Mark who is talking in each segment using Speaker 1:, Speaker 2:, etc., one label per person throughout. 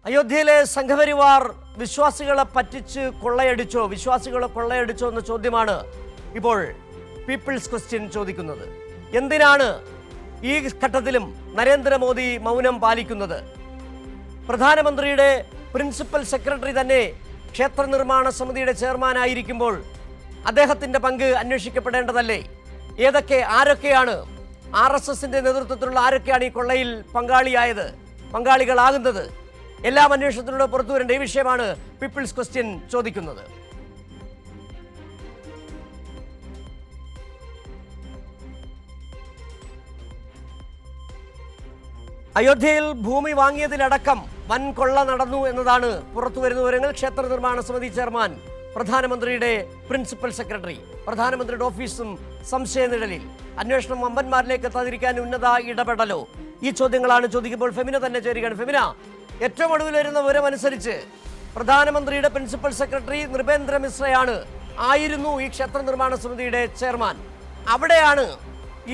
Speaker 1: അയോധ്യയിലെ സംഘപരിവാർ വിശ്വാസികളെ പറ്റിച്ച് കൊള്ളയടിച്ചോ എന്ന ചോദ്യമാണ് ഇപ്പോൾ പീപ്പിൾസ് ക്വസ്റ്റ്യൻ ചോദിക്കുന്നത്. എന്തിനാണ് ഈ ഘട്ടത്തിലും നരേന്ദ്രമോദി മൗനം പാലിക്കുന്നത്? പ്രധാനമന്ത്രിയുടെ പ്രിൻസിപ്പൽ സെക്രട്ടറി തന്നെ ക്ഷേത്ര നിർമ്മാണ സമിതിയുടെ ചെയർമാനായിരിക്കുമ്പോൾ അദ്ദേഹത്തിൻ്റെ പങ്ക് അന്വേഷിക്കപ്പെടേണ്ടതല്ലേ? ആരൊക്കെയാണ് RSSന്റെ നേതൃത്വത്തിലുള്ള ആരൊക്കെയാണ് ഈ കൊള്ളയിൽ പങ്കാളികളാകുന്നത്? എല്ലാം അന്വേഷണത്തിലൂടെ പുറത്തു വരേണ്ട ഈ വിഷയമാണ് പീപ്പിൾസ് ക്വസ്റ്റ്യൻ ചോദിക്കുന്നത്. അയോധ്യയിൽ ഭൂമി വാങ്ങിയതിലടക്കം വൻ കൊള്ള നടന്നു എന്നതാണ് പുറത്തു വരുന്ന വിവരങ്ങൾ. ക്ഷേത്ര നിർമ്മാണ സമിതി ചെയർമാൻ, പ്രധാനമന്ത്രിയുടെ പ്രിൻസിപ്പൽ സെക്രട്ടറി, പ്രധാനമന്ത്രിയുടെ ഓഫീസും സംശയനിഴലിൽ. അന്വേഷണം വമ്പന്മാരിലേക്ക് എത്താതിരിക്കാൻ ഉന്നത ഇടപെടലോ? ഈ ചോദ്യങ്ങളാണ് ചോദിക്കുമ്പോൾ ഫെമിന തന്നെ ചേരുകയാണ്. ഫെമിന, ഏറ്റവും ഒടുവിൽ വരുന്ന വിവരമനുസരിച്ച് പ്രധാനമന്ത്രിയുടെ പ്രിൻസിപ്പൽ സെക്രട്ടറി നൃപേന്ദ്ര ആയിരുന്നു ഈ ക്ഷേത്ര നിർമ്മാണ സമിതിയുടെ ചെയർമാൻ. അവിടെയാണ്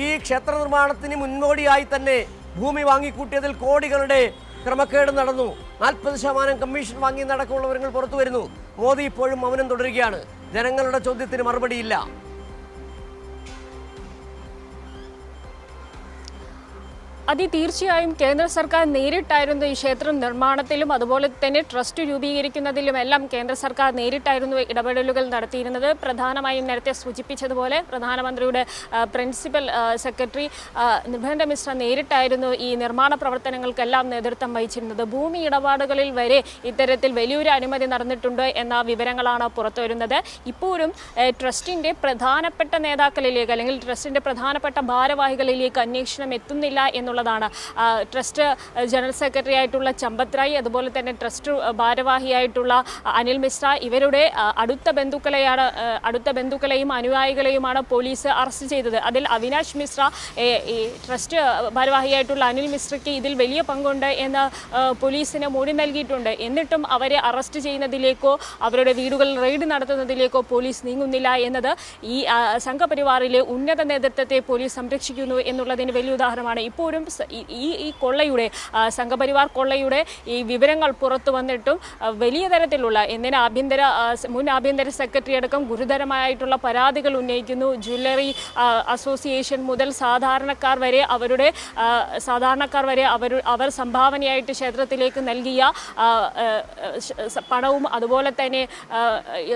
Speaker 1: ഈ ക്ഷേത്ര നിർമ്മാണത്തിന് മുന്നോടിയായി തന്നെ ഭൂമി വാങ്ങിക്കൂട്ടിയതിൽ കോടികളുടെ ക്രമക്കേട് നടന്നു. 40% കമ്മീഷൻ വാങ്ങി നടക്കമുള്ള വിവരങ്ങൾ പുറത്തു വരുന്നു. മോദി ഇപ്പോഴും മൗനം തുടരുകയാണ്. ജനങ്ങളുടെ ചോദ്യത്തിന് മറുപടിയില്ല.
Speaker 2: തീർച്ചയായും കേന്ദ്ര സർക്കാർ നേരിട്ടായിരുന്നു ഈ ക്ഷേത്ര നിർമ്മാണത്തിലും അതുപോലെ തന്നെ ട്രസ്റ്റ് രൂപീകരിക്കുന്നതിലും എല്ലാം കേന്ദ്ര സർക്കാർ നേരിട്ടായിരുന്നു ഇടപെടലുകൾ നടത്തിയിരുന്നത്. പ്രധാനമായും നേരത്തെ സൂചിപ്പിച്ചതുപോലെ പ്രധാനമന്ത്രിയുടെ പ്രിൻസിപ്പൽ സെക്രട്ടറി നൃപേന്ദ്ര മിശ്ര നേരിട്ടായിരുന്നു ഈ നിർമ്മാണ പ്രവർത്തനങ്ങൾക്കെല്ലാം നേതൃത്വം വഹിച്ചിരുന്നത്. ഭൂമി ഇടപാടുകളിൽ വരെ ഇത്തരത്തിൽ വലിയൊരു അനുമതി നടന്നിട്ടുണ്ട് എന്ന വിവരങ്ങളാണ് പുറത്തു വരുന്നത്. ഇപ്പോഴും ട്രസ്റ്റിൻ്റെ പ്രധാനപ്പെട്ട നേതാക്കളിലേക്ക് അല്ലെങ്കിൽ ട്രസ്റ്റിൻ്റെ പ്രധാനപ്പെട്ട ഭാരവാഹികളിലേക്ക് അന്വേഷണം എത്തുന്നില്ല എന്നുള്ളതാണ്. ട്രസ്റ്റ് ജനറൽ സെക്രട്ടറി ആയിട്ടുള്ള ചമ്പത് റായ്, അതുപോലെ തന്നെ ട്രസ്റ്റ് ഭാരവാഹിയായിട്ടുള്ള അനിൽ മിശ്ര, ഇവരുടെ അടുത്ത ബന്ധുക്കളെയും അനുയായികളെയുമാണ് പോലീസ് അറസ്റ്റ് ചെയ്തത്. അതിൽ അവിനാഷ് മിശ്ര, ഈ ട്രസ്റ്റ് ഭാരവാഹിയായിട്ടുള്ള അനിൽ മിശ്രയ്ക്ക് ഇതിൽ വലിയ പങ്കുണ്ട് എന്ന് പോലീസിന് മൊഴി നൽകിയിട്ടുണ്ട്. എന്നിട്ടും അവരെ അറസ്റ്റ് ചെയ്യുന്നതിലേക്കോ അവരുടെ വീടുകളിൽ റെയ്ഡ് നടത്തുന്നതിലേക്കോ പോലീസ് നീങ്ങുന്നില്ല എന്നത് ഈ സംഘപരിവാറിലെ ഉന്നത നേതൃത്വത്തെ പോലീസ് സംരക്ഷിക്കുന്നു എന്നുള്ളതിന് വലിയ ഉദാഹരണമാണ്. ഇപ്പോഴും ഈ കൊള്ളയുടെ സംഘപരിവാർ കൊള്ളയുടെ ഈ വിവരങ്ങൾ പുറത്തു വന്നിട്ടും വലിയ തരത്തിലുള്ള മുൻ ആഭ്യന്തര സെക്രട്ടറി അടക്കം ഗുരുതരമായിട്ടുള്ള പരാതികൾ ഉന്നയിക്കുന്നു. ജ്വല്ലറി അസോസിയേഷൻ മുതൽ സാധാരണക്കാർ വരെ അവർ സംഭാവനയായിട്ട് ക്ഷേത്രത്തിലേക്ക് നൽകിയ പണവും അതുപോലെ തന്നെ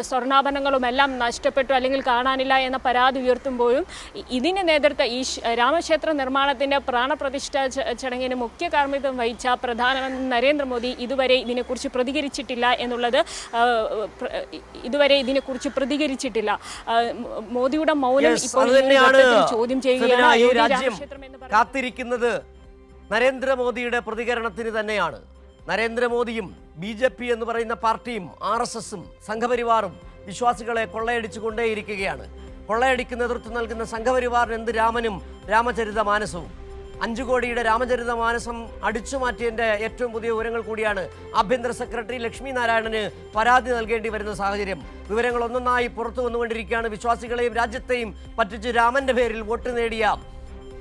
Speaker 2: സ്വർണ്ണാഭരണങ്ങളും എല്ലാം നഷ്ടപ്പെട്ടു അല്ലെങ്കിൽ കാണാനില്ല എന്ന പരാതി ഉയർത്തുമ്പോഴും ഇതിന് നേതൃത്വം ഈ രാമക്ഷേത്ര നിർമ്മാണത്തിൻ്റെ പ്രാണപ്രതിഷ്ഠ ചടങ്ങിന് മുഖ്യ കാർമ്മികത്വം വഹിച്ച പ്രധാനമന്ത്രി നരേന്ദ്രമോദി ഇതുവരെ ഇതിനെക്കുറിച്ച് പ്രതികരിച്ചിട്ടില്ല. മോദിയുടെ മൗനം ഇപ്പോൾ ചോദ്യം ചെയ്യുകയാണ്.
Speaker 1: കാത്തിരിക്കുന്നത് നരേന്ദ്രമോദിയുടെ പ്രതികരണത്തിന് തന്നെയാണ്. നരേന്ദ്രമോദിയും BJP എന്ന് പറയുന്ന പാർട്ടിയും RSSും സംഘപരിവാറും വിശ്വാസികളെ കൊള്ളയടിച്ചു കൊണ്ടേയിരിക്കുകയാണ്. കൊള്ളയടിക്ക് നേതൃത്വം നൽകുന്ന സംഘപരിവാറിന് എന്ത് രാമനും രാമചരിതമാനസവും. 5 കോടിയുടെ രാമചരിതമാനസം അടിച്ചുമാറ്റിയതിൻ്റെ ഏറ്റവും പുതിയ വിവരങ്ങൾ കൂടിയാണ്. ആഭ്യന്തര സെക്രട്ടറി ലക്ഷ്മി നാരായണന് പരാതി നൽകേണ്ടി വരുന്ന സാഹചര്യം. വിവരങ്ങൾ ഒന്നൊന്നായി പുറത്തു വന്നുകൊണ്ടിരിക്കുകയാണ്. വിശ്വാസികളെയും രാജ്യത്തെയും പറ്റിച്ച് രാമന്റെ പേരിൽ വോട്ട് നേടിയ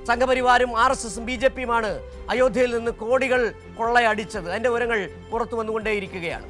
Speaker 1: സംഘപരിവാരും RSSും BJPയുമാണ് അയോധ്യയിൽ നിന്ന് കോടികൾ കൊള്ളയടിച്ചത്. അതിൻ്റെ വിവരങ്ങൾ പുറത്തു വന്നുകൊണ്ടേയിരിക്കുകയാണ്.